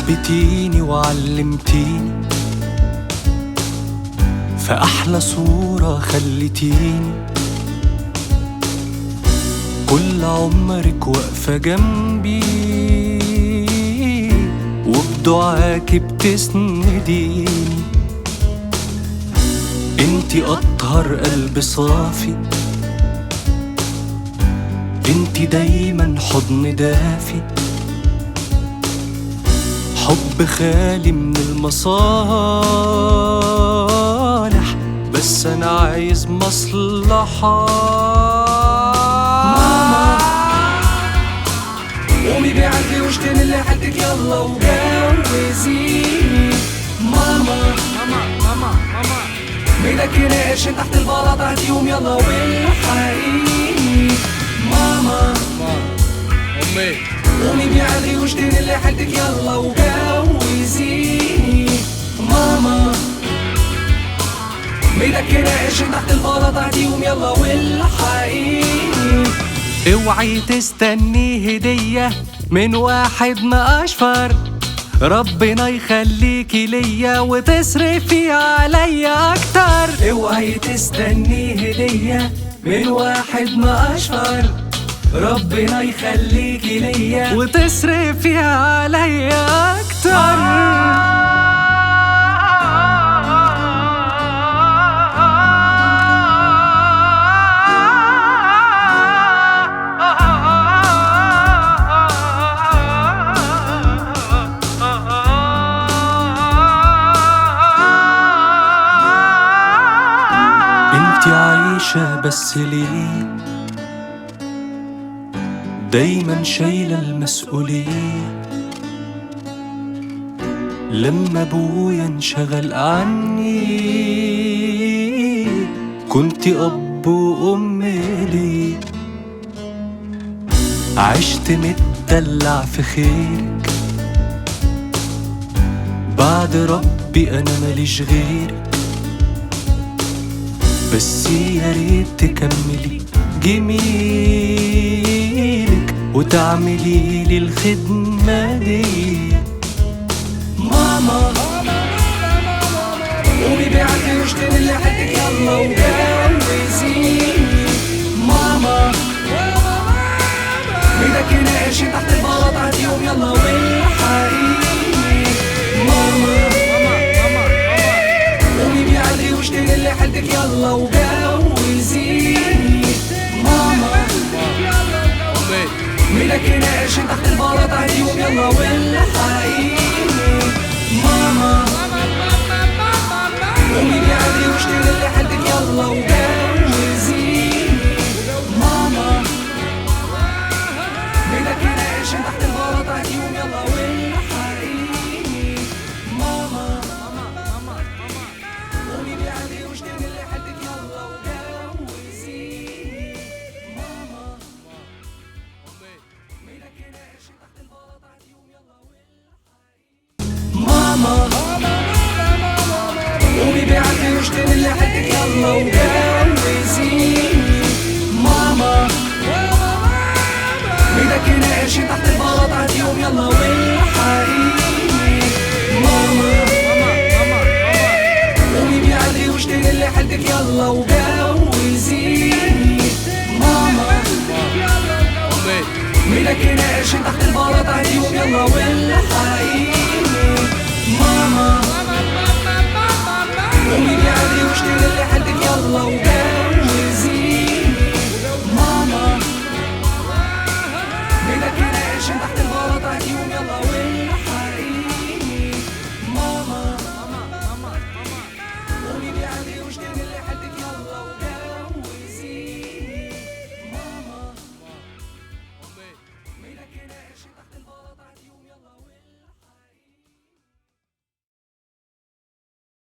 ربيتيني وعلمتيني، فأحلى صورة خليتيني، كل عمرك واقفة جنبي، وبدعاكي بتسنديني. انتي أطهر قلب صافي، انتي دايما حضن دافي، حب خالي من المصالح، بس أنا عايز مصلحة. ماما قومي بعقلي واشتري اللي حالتك يلا وجوزيني. ماما بيدك قرشين تحت البلاطة هاتيهم يلا والحقيني. ماما أمي قومي بعقلي واشتري اللي حالتك يلا وجوزيني. ماما بيدك قرشين تحت البلاطة هاتيهم يلا والحقيني. اوعي تستني هدية من واحد ما أشفر، ربنا يخليكي ليا وتصرفي عليا أكتر. اوعي تستني هدية من واحد ما أشفر، ربنا يخليكي ليا وتصرفي عليا أكتر. انتي عايشة بس ليه، دايما شايلة المسؤولية، لما ابويا انشغل عني كنتي اب وام لي، عشت متدلع في خيرك، بعد ربي انا ماليش غيرك، بس يا ريت تكملي جميلك وتعملي لي الخدمة دي. ماما قومي بعقلي واشتري اللي حالتك يلا وجوزيني. ماما بيدك قرشين تحت البلاطة هاتيهم يلا والحقيني. ماما قومي بعقلي واشتري اللي حالتك يلا وجوزيني. ماما بيدك قرشين تحت البلاطة هاتيهم يلا والحقيني. ماما قومي بعقلي واشتري اللي حالتك يلا وجوزيني. ماما بيدك قرشين تحت البلاطة هاتيهم يلا والحقيني. ماما قومي بعقلي واشتري اللي حالتك يلا وجوزيني. ماما بيدك قرشين تحت البلاطة هاتيهم يلا والحقيني. ماما قومي بعقلي واشتري اللي حالتك يلا وجوزيني. ماما بيدك قرشين تحت البلاطة هاتيهم يلا والحقيني. ماما قومي بعقلي واشتري اللي حالتك يلا وجوزيني. ماما بيدك قرشين تحت البلاطة هاتيهم يلا والحقيني. ماما قومي بعقلي واشتري اللي حالتك يلا